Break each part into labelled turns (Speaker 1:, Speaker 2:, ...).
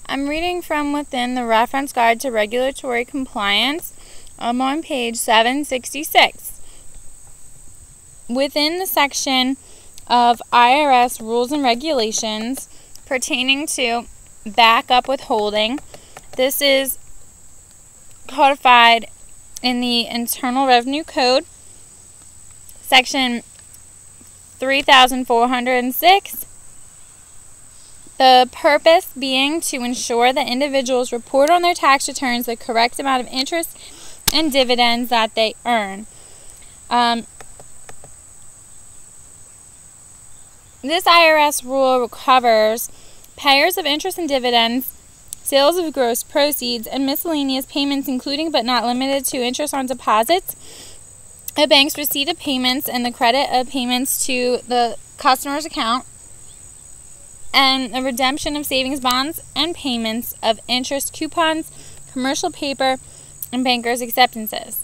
Speaker 1: I'm reading from within the Reference Guide to Regulatory Compliance. I'm on page 766. Within the section of IRS rules and regulations pertaining to backup withholding, this is codified in the Internal Revenue Code, section 3406. The purpose being to ensure that individuals report on their tax returns the correct amount of interest and dividends that they earn. This IRS rule covers payers of interest and dividends, sales of gross proceeds, and miscellaneous payments, including but not limited to interest on deposits, a bank's receipt of payments, and the credit of payments to the customer's account, and the redemption of savings bonds and payments of interest coupons, commercial paper, and bankers' acceptances.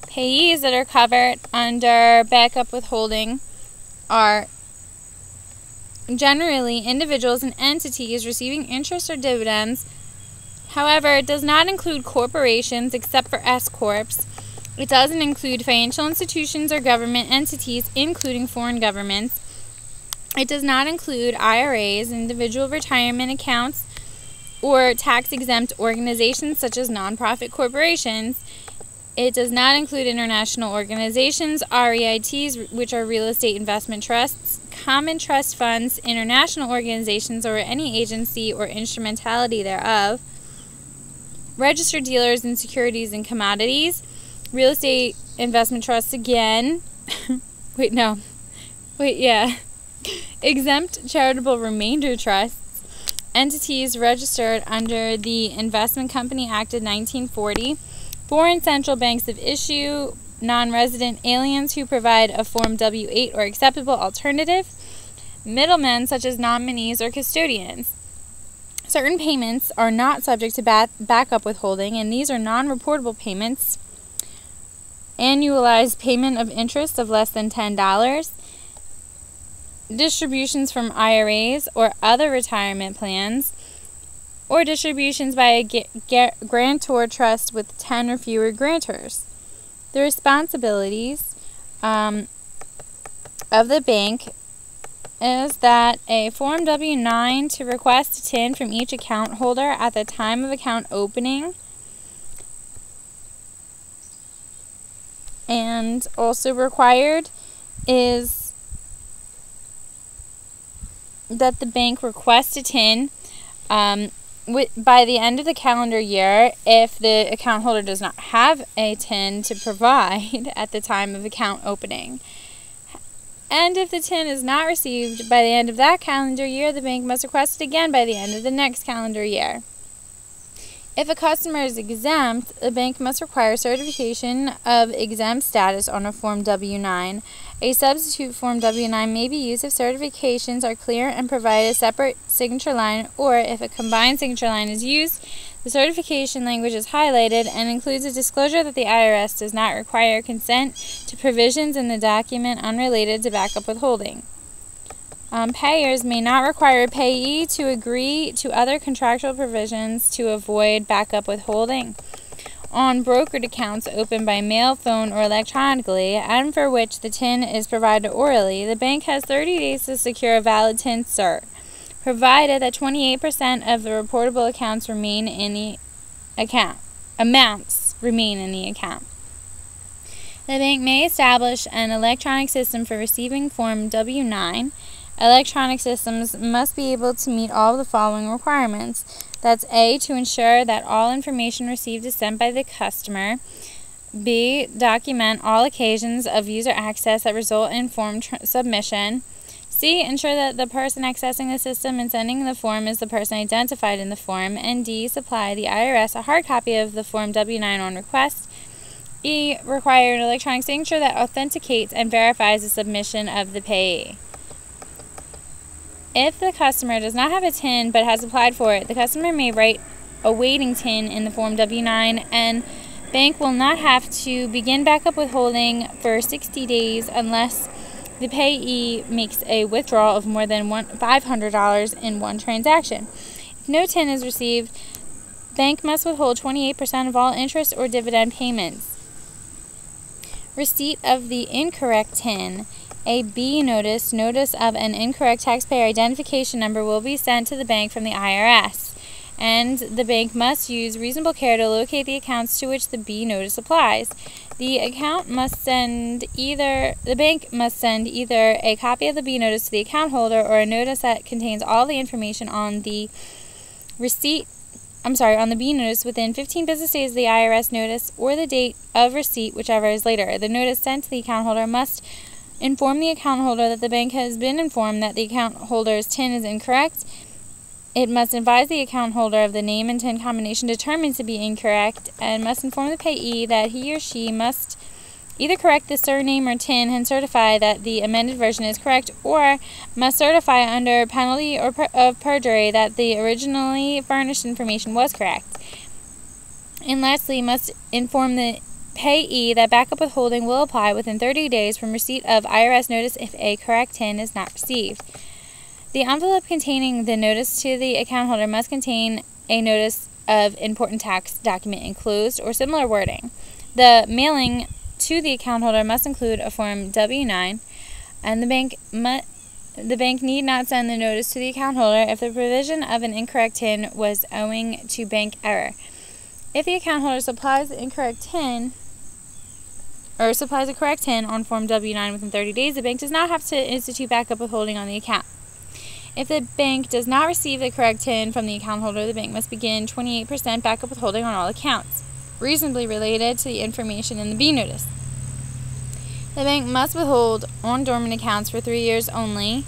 Speaker 1: Payees that are covered under backup withholding are generally individuals and entities receiving interest or dividends. However, it does not include corporations except for S-corps. It doesn't include financial institutions or government entities, including foreign governments. It does not include IRAs, individual retirement accounts, or tax-exempt organizations such as nonprofit corporations. It does not include international organizations, REITs, which are real estate investment trusts, common trust funds, international organizations, or any agency or instrumentality thereof, registered dealers in securities and commodities, real estate investment trusts again. Exempt charitable remainder trusts, entities registered under the Investment Company Act of 1940, foreign central banks of issue, non-resident aliens who provide a Form W-8 or acceptable alternative, middlemen such as nominees or custodians. Certain payments are not subject to backup withholding, and these are non-reportable payments: annualized payment of interest of less than $10, distributions from IRAs or other retirement plans, or distributions by a grantor trust with 10 or fewer grantors. The responsibilities of the bank is that a Form W-9 to request a TIN from each account holder at the time of account opening, and also required is that the bank request a TIN by the end of the calendar year if the account holder does not have a TIN to provide at the time of account opening. And if the TIN is not received by the end of that calendar year, the bank must request it again by the end of the next calendar year. If a customer is exempt, the bank must require certification of exempt status on a Form W-9. A substitute Form W-9 may be used if certifications are clear and provide a separate signature line, or if a combined signature line is used, the certification language is highlighted and includes a disclosure that the IRS does not require consent to provisions in the document unrelated to backup withholding. Payers may not require a payee to agree to other contractual provisions to avoid backup withholding. On brokered accounts opened by mail, phone, or electronically, and for which the TIN is provided orally, the bank has 30 days to secure a valid TIN cert, provided that 28% of the reportable accounts remain in the account. The bank may establish an electronic system for receiving Form W-9. Electronic systems must be able to meet all of the following requirements. That's A, to ensure that all information received is sent by the customer. B, document all occasions of user access that result in form submission. C, ensure that the person accessing the system and sending the form is the person identified in the form. And D, supply the IRS a hard copy of the Form W-9 on request. E, require an electronic signature that authenticates and verifies the submission of the payee. If the customer does not have a TIN but has applied for it, the customer may write awaiting TIN in the Form W-9, and bank will not have to begin backup withholding for 60 days unless the payee makes a withdrawal of more than $500 in one transaction. If no TIN is received, bank must withhold 28% of all interest or dividend payments. Receipt of the incorrect TIN. A B notice of an incorrect taxpayer identification number will be sent to the bank from the IRS, and the bank must use reasonable care to locate the accounts to which the B notice applies. The bank must send either a copy of the B notice to the account holder or a notice that contains all the information on the on the B notice within 15 business days of the IRS notice or the date of receipt, whichever is later. The notice sent to the account holder must inform the account holder that the bank has been informed that the account holder's TIN is incorrect. It must advise the account holder of the name and TIN combination determined to be incorrect, and must inform the payee that he or she must either correct the surname or TIN and certify that the amended version is correct, or must certify under penalty of perjury that the originally furnished information was correct. And lastly, must inform the payee that backup withholding will apply within 30 days from receipt of IRS notice if a correct TIN is not received. The envelope containing the notice to the account holder must contain a notice of important tax document enclosed or similar wording. The mailing to the account holder must include a Form W-9, and the bank need not send the notice to the account holder if the provision of an incorrect TIN was owing to bank error. If the account holder supplies the incorrect TIN or supplies a correct TIN on Form W-9 within 30 days, the bank does not have to institute backup withholding on the account. If the bank does not receive the correct TIN from the account holder, the bank must begin 28% backup withholding on all accounts, reasonably related to the information in the B notice. The bank must withhold on dormant accounts for 3 years only,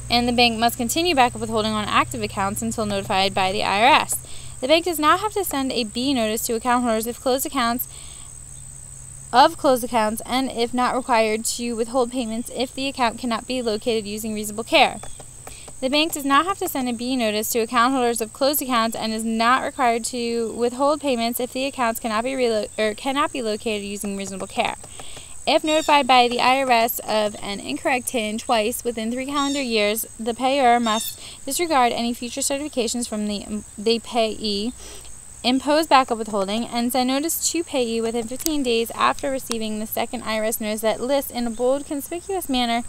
Speaker 1: and the bank must continue backup withholding on active accounts until notified by the IRS. The bank does not have to send a B notice to account holders of closed accounts, and if not required to withhold payments if the account cannot be located using reasonable care. The bank does not have to send a B notice to account holders of closed accounts and is not required to withhold payments if the accounts cannot be located using reasonable care. If notified by the IRS of an incorrect TIN twice within 3 calendar years, the payer must disregard any future certifications from the payee, impose backup withholding, and send notice to payee within 15 days after receiving the second IRS notice that lists in a bold, conspicuous manner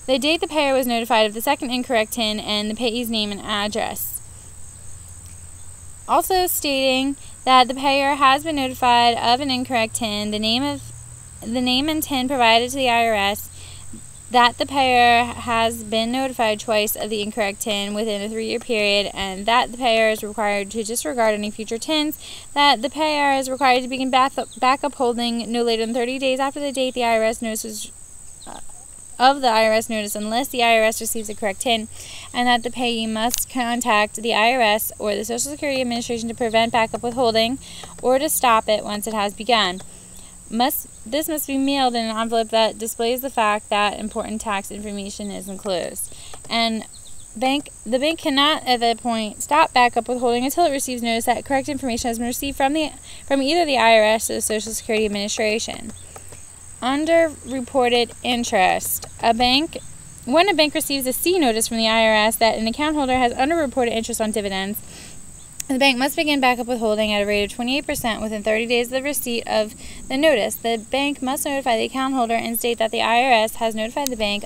Speaker 1: the date the payer was notified of the second incorrect TIN and the payee's name and address. Also stating that the payer has been notified of an incorrect TIN, the name and TIN provided to the IRS, that the payer has been notified twice of the incorrect TIN within a 3-year period, and that the payer is required to disregard any future TINs, that the payer is required to begin backup holding no later than 30 days after the date the IRS notice was of the IRS notice unless the IRS receives the correct TIN, and that the payee must contact the IRS or the Social Security Administration to prevent backup withholding or to stop it once it has begun. This must be mailed in an envelope that displays the fact that important tax information is enclosed. And the bank cannot at that point stop backup withholding until it receives notice that correct information has been received from either the IRS or the Social Security Administration. Underreported interest. When a bank receives a C notice from the IRS that an account holder has underreported interest on dividends, the bank must begin backup withholding at a rate of 28% within 30 days of the receipt of the notice. The bank must notify the account holder and state that the IRS has notified the bank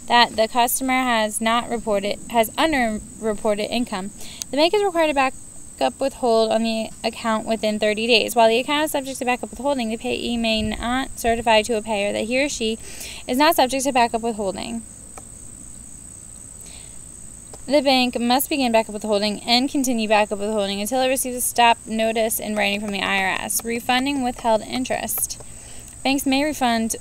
Speaker 1: that the customer has underreported income. The bank is required to backup withhold on the account within 30 days. While the account is subject to backup withholding, the payee may not certify to a payer that he or she is not subject to backup withholding. The bank must begin backup withholding and continue backup withholding until it receives a stop notice in writing from the IRS. Refunding withheld interest. Banks may refund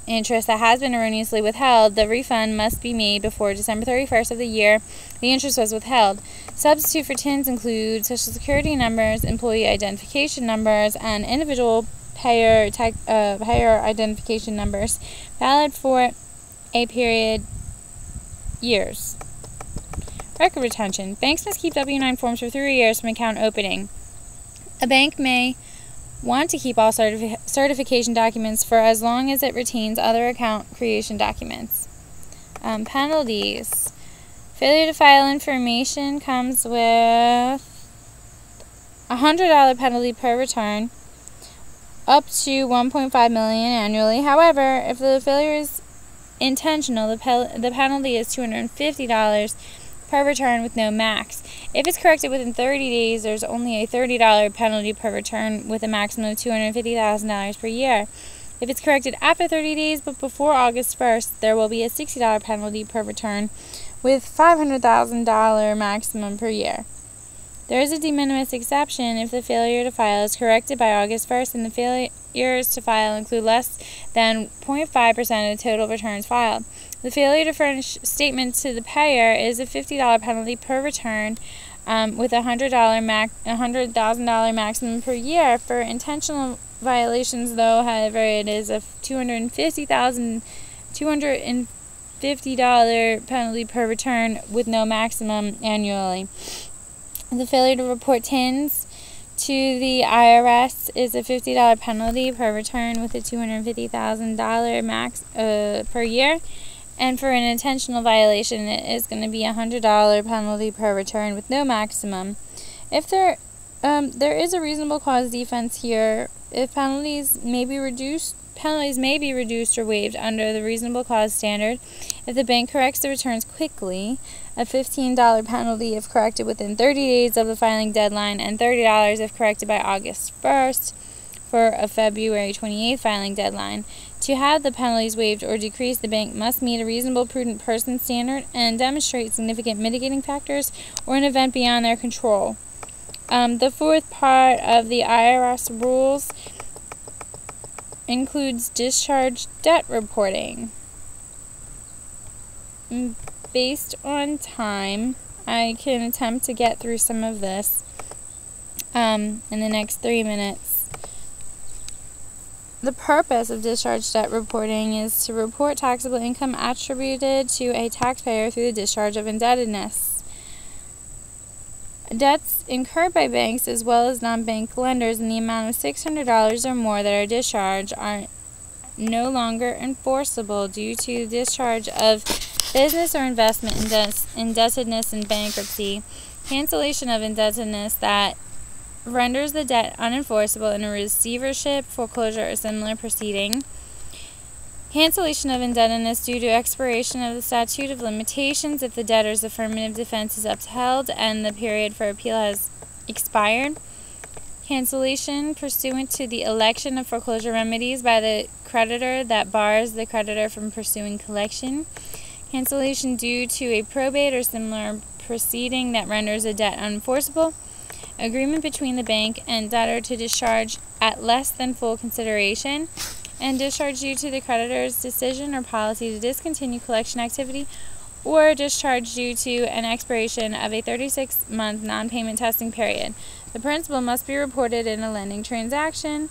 Speaker 1: interest that has been erroneously withheld. The refund must be made before December 31st of the year the interest was withheld. Substitute for TINs include Social Security numbers, employee identification numbers, and individual payer identification numbers valid for a period years. Record retention. Banks must keep W-9 forms for 3 years from account opening. A bank may want to keep all certification documents for as long as it retains other account creation documents. Penalties. Failure to file information comes with a $100 penalty per return, up to $1.5 million annually. However, if the failure is intentional, the penalty is $250 per return with no max. If it's corrected within 30 days, there's only a $30 penalty per return with a maximum of $250,000 per year. If it's corrected after 30 days but before August 1st, there will be a $60 penalty per return with $500,000 maximum per year. There is a de minimis exception if the failure to file is corrected by August 1st and the failures to file include less than 0.5% of the total returns filed. The failure to furnish statements to the payer is a $50 penalty per return with a $100,000 maximum per year. For intentional violations, though, however, it is a $250 penalty per return with no maximum annually. The failure to report TINs to the IRS is a $50 penalty per return with a $250,000 max per year. And for an intentional violation, it is going to be a $100 penalty per return with no maximum. If there is a reasonable cause defense here, if penalties may be reduced or waived under the reasonable cause standard. If the bank corrects the returns quickly, a $15 penalty if corrected within 30 days of the filing deadline, and $30 if corrected by August 1st for a February 28th filing deadline. To have the penalties waived or decreased, the bank must meet a reasonable prudent person standard and demonstrate significant mitigating factors or an event beyond their control. The fourth part of the IRS rules includes discharge debt reporting. Based on time, I can attempt to get through some of this in the next 3 minutes. The purpose of discharge debt reporting is to report taxable income attributed to a taxpayer through the discharge of indebtedness. Debts incurred by banks as well as non-bank lenders in the amount of $600 or more that are discharged are no longer enforceable due to the discharge of business or investment indebtedness in bankruptcy, cancellation of indebtedness that renders the debt unenforceable in a receivership, foreclosure, or similar proceeding, cancellation of indebtedness due to expiration of the statute of limitations if the debtor's affirmative defense is upheld and the period for appeal has expired, cancellation pursuant to the election of foreclosure remedies by the creditor that bars the creditor from pursuing collection, cancellation due to a probate or similar proceeding that renders a debt unenforceable, agreement between the bank and debtor to discharge at less than full consideration, and discharge due to the creditor's decision or policy to discontinue collection activity, or discharge due to an expiration of a 36-month non-payment testing period. The principal must be reported in a lending transaction,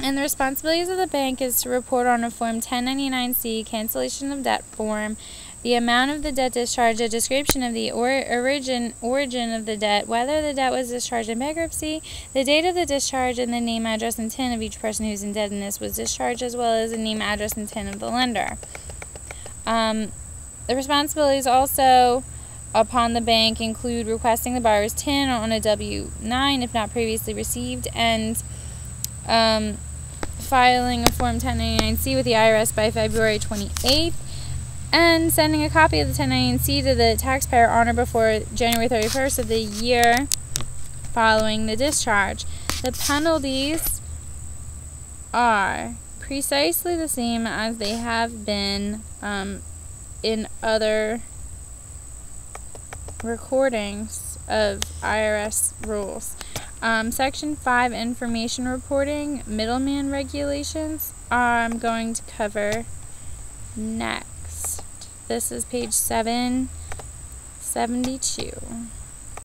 Speaker 1: and the responsibilities of the bank is to report on a Form 1099-C cancellation of debt form the amount of the debt discharge, a description of the origin of the debt, whether the debt was discharged in bankruptcy, the date of the discharge, and the name, address, and TIN of each person whose indebtedness was discharged, as well as the name, address, and TIN of the lender. The responsibilities also upon the bank include requesting the borrower's TIN on a W-9 if not previously received, and filing a Form 1099-C with the IRS by February 28th, and sending a copy of the 1099-C to the taxpayer on or before January 31st of the year following the discharge. The penalties are precisely the same as they have been in other recordings of IRS rules. Section 5, Information Reporting, Middleman Regulations, I'm going to cover next. This is page 772.